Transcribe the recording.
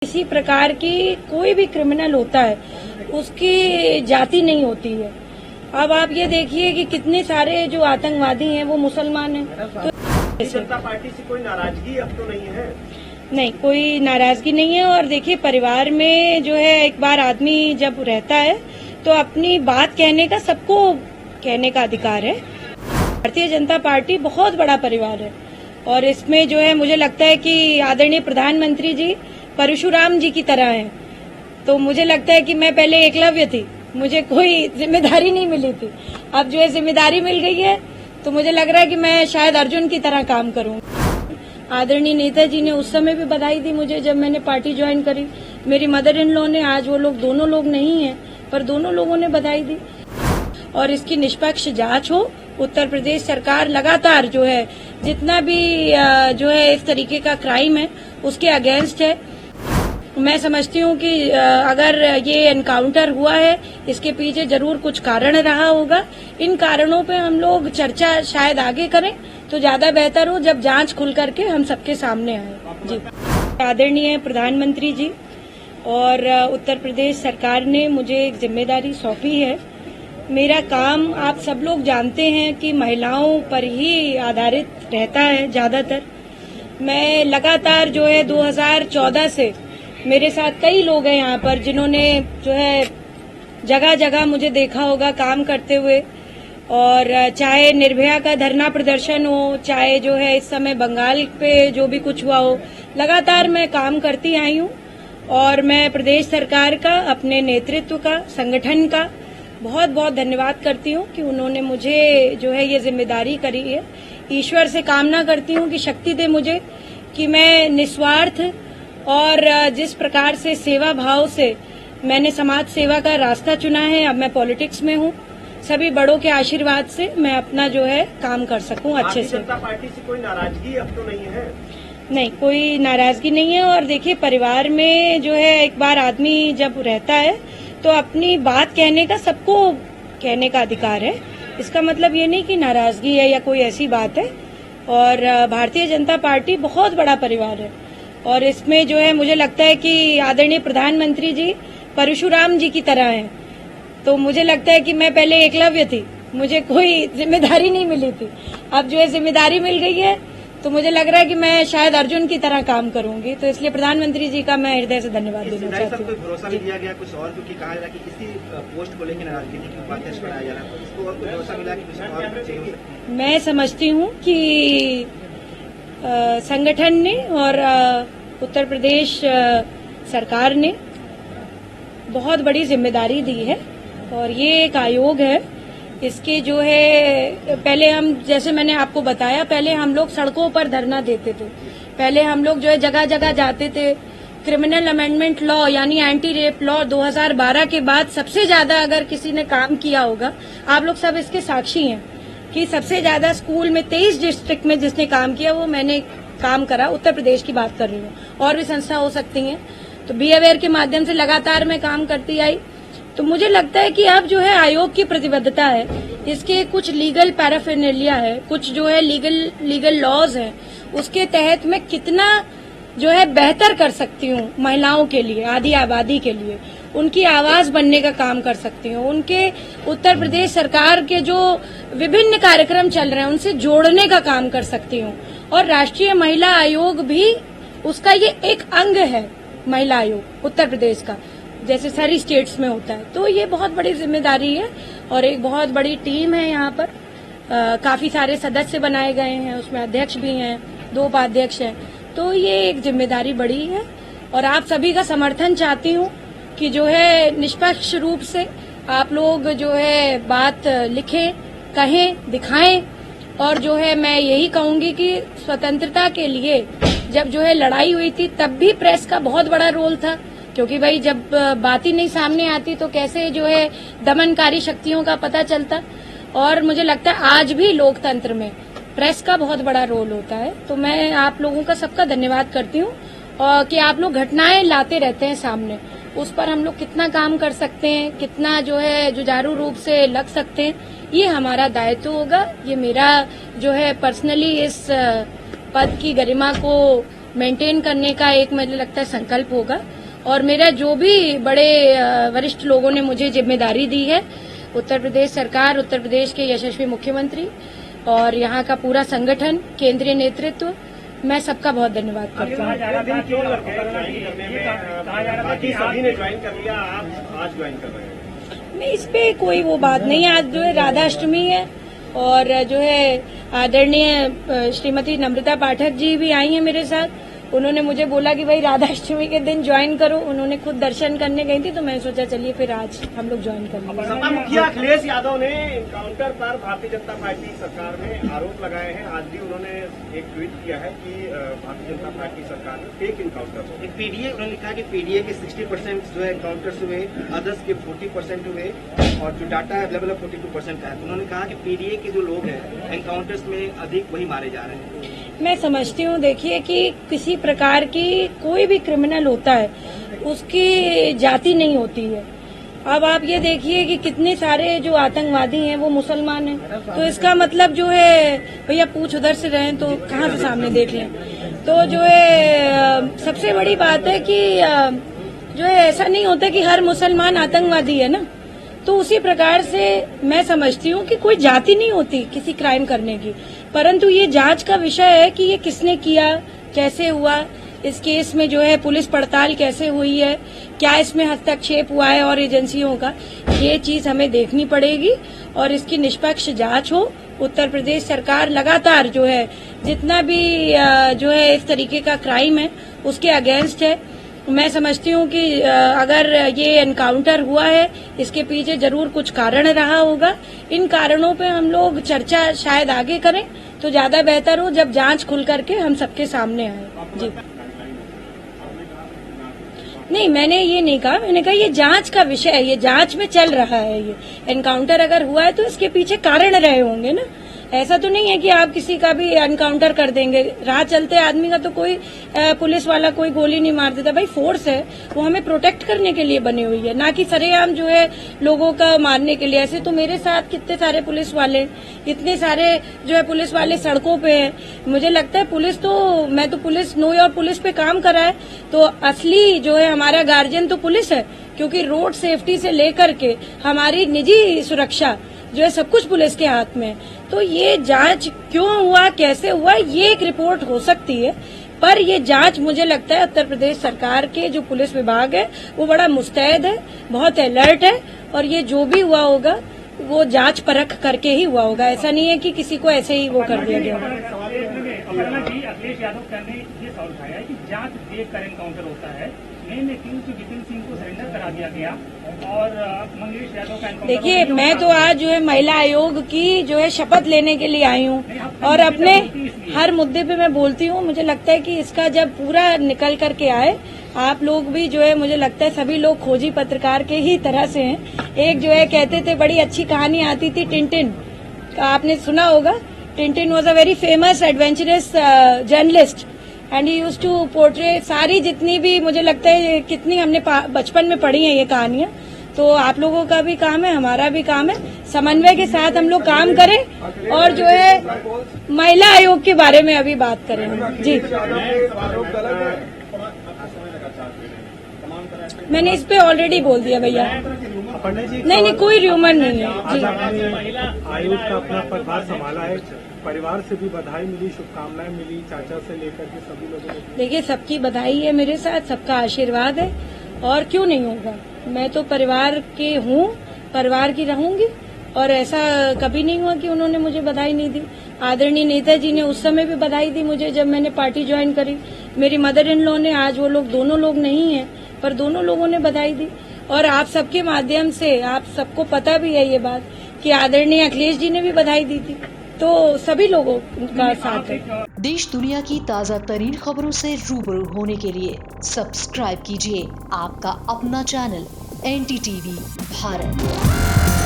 किसी प्रकार की कोई भी क्रिमिनल होता है उसकी जाति नहीं होती है। अब आप ये देखिए कि कितने सारे जो आतंकवादी हैं वो मुसलमान हैं। तो जनता पार्टी से कोई नाराजगी अब तो नहीं है? नहीं, कोई नाराजगी नहीं है। और देखिए, परिवार में जो है एक बार आदमी जब रहता है तो अपनी बात कहने का सबको कहने का अधिकार है। भारतीय जनता पार्टी बहुत बड़ा परिवार है और इसमें जो है मुझे लगता है कि आदरणीय प्रधानमंत्री जी परशुराम जी की तरह हैं। तो मुझे लगता है कि मैं पहले एकलव्य थी, मुझे कोई जिम्मेदारी नहीं मिली थी। अब जो है जिम्मेदारी मिल गई है तो मुझे लग रहा है कि मैं शायद अर्जुन की तरह काम करूं। आदरणीय नेताजी ने उस समय भी बधाई दी मुझे जब मैंने पार्टी ज्वाइन करी। मेरी मदर इन लॉ ने, आज वो लोग दोनों लोग नहीं हैं पर दोनों लोगों ने बधाई दी। और इसकी निष्पक्ष जांच हो। उत्तर प्रदेश सरकार लगातार जो है जितना भी जो है इस तरीके का क्राइम है उसके अगेंस्ट है। मैं समझती हूँ कि अगर ये एनकाउंटर हुआ है इसके पीछे जरूर कुछ कारण रहा होगा। इन कारणों पे हम लोग चर्चा शायद आगे करें तो ज्यादा बेहतर हो, जब जांच खुल करके हम सबके सामने आए। जी, आदरणीय प्रधानमंत्री जी और उत्तर प्रदेश सरकार ने मुझे एक जिम्मेदारी सौंपी है। मेरा काम आप सब लोग जानते हैं कि महिलाओं पर ही आधारित रहता है ज्यादातर। मैं लगातार जो है 2014 से मेरे साथ कई लोग हैं यहाँ पर जिन्होंने जो है जगह जगह मुझे देखा होगा काम करते हुए। और चाहे निर्भया का धरना प्रदर्शन हो, चाहे जो है इस समय बंगाल पे जो भी कुछ हुआ हो, लगातार मैं काम करती आई हूँ। और मैं प्रदेश सरकार का, अपने नेतृत्व का, संगठन का बहुत बहुत धन्यवाद करती हूँ कि उन्होंने मुझे जो है ये जिम्मेदारी करी है। ईश्वर से कामना करती हूँ कि शक्ति दे मुझे कि मैं निस्वार्थ और जिस प्रकार से सेवा भाव से मैंने समाज सेवा का रास्ता चुना है, अब मैं पॉलिटिक्स में हूँ, सभी बड़ों के आशीर्वाद से मैं अपना जो है काम कर सकूं अच्छे से। जनता पार्टी से कोई नाराजगी अब तो नहीं है? नहीं, कोई नाराजगी नहीं है। और देखिए, परिवार में जो है एक बार आदमी जब रहता है तो अपनी बात कहने का सबको कहने का अधिकार है। इसका मतलब ये नहीं कि नाराजगी है या कोई ऐसी बात है। और भारतीय जनता पार्टी बहुत बड़ा परिवार है और इसमें जो है मुझे लगता है कि आदरणीय प्रधानमंत्री जी परशुराम जी की तरह हैं। तो मुझे लगता है कि मैं पहले एकलव्य थी, मुझे कोई जिम्मेदारी नहीं मिली थी। अब जो है जिम्मेदारी मिल गई है तो मुझे लग रहा है कि मैं शायद अर्जुन की तरह काम करूंगी। तो इसलिए प्रधानमंत्री जी का मैं हृदय से धन्यवाद देना चाहती हूँ। भरोसा भी दिया गया कुछ और, क्योंकि कहा जा रहा है कि किसी पोस्ट को लेकर नाराजगी नहीं की उपाध्यक्ष बनाया जा रहा है, तो इसको और कुछ भरोसा मिला कि कुछ और चाहिए? मैं समझती हूँ कि संगठन ने और उत्तर प्रदेश सरकार ने बहुत बड़ी जिम्मेदारी दी है। और ये एक आयोग है, इसके जो है पहले हम, जैसे मैंने आपको बताया, पहले हम लोग सड़कों पर धरना देते थे, पहले हम लोग जो है जगह जगह जाते थे। क्रिमिनल अमेंडमेंट लॉ यानी एंटी रेप लॉ 2012 के बाद सबसे ज्यादा अगर किसी ने काम किया होगा, आप लोग सब इसके साक्षी हैं कि सबसे ज्यादा स्कूल में 23 डिस्ट्रिक्ट में जिसने काम किया वो मैंने काम करा। उत्तर प्रदेश की बात कर रही हूँ, और भी संस्था हो सकती हैं। तो बी अवेयर के माध्यम से लगातार मैं काम करती आई। तो मुझे लगता है कि अब जो है आयोग की प्रतिबद्धता है, इसके कुछ लीगल पैराफिनेलिया है, कुछ जो है लीगल लॉज हैं, उसके तहत मैं कितना जो है बेहतर कर सकती हूँ महिलाओं के लिए, आधी आबादी के लिए, उनकी आवाज बनने का काम कर सकती हूँ। उनके उत्तर प्रदेश सरकार के जो विभिन्न कार्यक्रम चल रहे हैं उनसे जोड़ने का काम कर सकती हूँ। और राष्ट्रीय महिला आयोग भी उसका ये एक अंग है, महिला आयोग उत्तर प्रदेश का, जैसे सारी स्टेट्स में होता है। तो ये बहुत बड़ी जिम्मेदारी है और एक बहुत बड़ी टीम है यहाँ पर। काफी सारे सदस्य बनाए गए हैं, उसमें अध्यक्ष भी हैं, 2 उपाध्यक्ष हैं। तो ये एक जिम्मेदारी बड़ी है और आप सभी का समर्थन चाहती हूँ कि जो है निष्पक्ष रूप से आप लोग जो है बात लिखें, कहें, दिखाएं। और जो है मैं यही कहूंगी कि स्वतंत्रता के लिए जब जो है लड़ाई हुई थी तब भी प्रेस का बहुत बड़ा रोल था, क्योंकि भाई जब बात ही नहीं सामने आती तो कैसे जो है दमनकारी शक्तियों का पता चलता। और मुझे लगता है आज भी लोकतंत्र में प्रेस का बहुत बड़ा रोल होता है। तो मैं आप लोगों का सबका धन्यवाद करती हूँ और कि आप लोग घटनाएं लाते रहते हैं सामने, उस पर हम लोग कितना काम कर सकते हैं, कितना जो है जुझारू रूप से लग सकते हैं, ये हमारा दायित्व होगा। ये मेरा जो है पर्सनली इस पद की गरिमा को मेंटेन करने का एक मुझे लगता है संकल्प होगा। और मेरा जो भी बड़े वरिष्ठ लोगों ने मुझे जिम्मेदारी दी है, उत्तर प्रदेश सरकार, उत्तर प्रदेश के यशस्वी मुख्यमंत्री और यहाँ का पूरा संगठन, केंद्रीय नेतृत्व, मैं सबका बहुत धन्यवाद करती हूँ। सभी ने ज्वाइन कर लिया, आप आज ज्वाइन कर रहे हैं? नहीं, इस पे कोई वो बात नहीं है। आज जो है राधाष्टमी है और जो है आदरणीय श्रीमती नम्रता पाठक जी भी आई हैं मेरे साथ। उन्होंने मुझे बोला कि भाई राधाष्टमी के दिन ज्वाइन करो। उन्होंने खुद दर्शन करने गई थी तो मैंने सोचा चलिए फिर आज हम लोग ज्वाइन कर लेंगे। सपा मुखिया अखिलेश यादव ने एनकाउंटर पर भारतीय जनता पार्टी सरकार में आरोप लगाए हैं। आज भी उन्होंने एक ट्वीट किया है कि भारतीय जनता पार्टी सरकार में फेक एनकाउंटर हो। एक पीडीए, उन्होंने कहा कि पीडीए के 60% जो है एनकाउंटर्स हुए, अदर्स के 40% हुए और जो डाटा अवेलेबल है 42% का है। उन्होंने कहा कि पीडीए के जो लोग हैं एनकाउंटर्स में अधिक वही मारे जा रहे हैं। मैं समझती हूँ, देखिए कि किसी प्रकार की कोई भी क्रिमिनल होता है उसकी जाति नहीं होती है। अब आप ये देखिए कि कितने सारे जो आतंकवादी हैं वो मुसलमान हैं, तो इसका मतलब जो है भैया पूछ उधर से रहें तो कहाँ से सामने देख लें। तो जो है सबसे बड़ी बात है कि जो है ऐसा नहीं होता कि हर मुसलमान आतंकवादी है ना। तो उसी प्रकार से मैं समझती हूँ कि कोई जाति नहीं होती किसी क्राइम करने की, परंतु ये जांच का विषय है कि ये किसने किया, कैसे हुआ, इस केस में जो है पुलिस पड़ताल कैसे हुई है, क्या इसमें हस्तक्षेप हुआ है और एजेंसियों का, ये चीज हमें देखनी पड़ेगी और इसकी निष्पक्ष जांच हो। उत्तर प्रदेश सरकार लगातार जो है जितना भी जो है इस तरीके का क्राइम है उसके अगेंस्ट है। मैं समझती हूँ कि अगर ये एनकाउंटर हुआ है इसके पीछे जरूर कुछ कारण रहा होगा। इन कारणों पे हम लोग चर्चा शायद आगे करें तो ज्यादा बेहतर हो, जब जांच खुल करके हम सबके सामने आए। जी नहीं, मैंने ये नहीं कहा, मैंने कहा ये जांच का विषय है, ये जांच में चल रहा है। ये एनकाउंटर अगर हुआ है तो इसके पीछे कारण रहे होंगे ना। ऐसा तो नहीं है कि आप किसी का भी एनकाउंटर कर देंगे। राह चलते आदमी का तो कोई पुलिस वाला कोई गोली नहीं मार देता। भाई फोर्स है, वो हमें प्रोटेक्ट करने के लिए बनी हुई है, ना कि सरेआम जो है लोगों का मारने के लिए। ऐसे तो मेरे साथ कितने सारे पुलिस वाले, इतने सारे जो है पुलिस वाले सड़कों पे हैं। मुझे लगता है पुलिस तो, मैं तो पुलिस नो और पुलिस पे काम करा है, तो असली जो है हमारा गार्जियन तो पुलिस है, क्योंकि रोड सेफ्टी से लेकर के हमारी निजी सुरक्षा जो है सब कुछ पुलिस के हाथ में। तो ये जांच क्यों हुआ, कैसे हुआ, ये एक रिपोर्ट हो सकती है, पर ये जांच मुझे लगता है उत्तर प्रदेश सरकार के जो पुलिस विभाग है वो बड़ा मुस्तैद है, बहुत अलर्ट है और ये जो भी हुआ होगा वो जांच परख करके ही हुआ होगा। ऐसा नहीं है कि किसी को ऐसे ही वो कर दिया गया। अखिलेश यादव ने ये सवाल उठाया है कि जांच देख कर एनकाउंटर होता है, जितेंद्र सिंह को सरेंडर करा दिया गया और मंगेश यादव का। देखिए, मैं तो आज जो है महिला आयोग की जो है शपथ लेने के लिए आई हूँ और अपने हर मुद्दे पे मैं बोलती हूँ। मुझे लगता है कि इसका जब पूरा निकल करके आए, आप लोग भी जो है, मुझे लगता है सभी लोग खोजी पत्रकार के ही तरह से हैं। एक जो है कहते थे, बड़ी अच्छी कहानी आती थी टिनटिन, आपने सुना होगा। Tintin was a very famous adventurous journalist and he used to portray सारी जितनी भी, मुझे लगता है कितनी हमने बचपन में पढ़ी हैं ये कहानियां। तो आप लोगों का भी काम है, हमारा भी काम है, समन्वय के साथ हम लोग काम करें और जो है महिला आयोग के बारे में अभी बात करें हम। जी, मैंने इस पे ऑलरेडी बोल दिया भैया। नहीं, कोई र्यूमर नहीं है। जी, महिला आयोग का अपना पदभार संभाला है, परिवार से भी बधाई मिली, शुभकामनाएं मिली, चाचा से लेकर के सभी लोगों को। देखिए, सबकी बधाई है मेरे साथ, सबका आशीर्वाद है और क्यों नहीं होगा। मैं तो परिवार के हूँ, परिवार की रहूंगी और ऐसा कभी नहीं हुआ कि उन्होंने मुझे बधाई नहीं दी। आदरणीय नेताजी ने उस समय भी बधाई दी मुझे जब मैंने पार्टी ज्वाइन करी। मेरी मदर इन लॉ ने, आज वो लोग दोनों लोग नहीं है पर दोनों लोगों ने बधाई दी। और आप सबके माध्यम से आप सबको पता भी है ये बात कि आदरणीय अखिलेश जी ने भी बधाई दी थी। तो सभी लोगों का साथ है। देश दुनिया की ताज़ा तरीन खबरों से रूबरू होने के लिए सब्सक्राइब कीजिए आपका अपना चैनल NDTV भारत।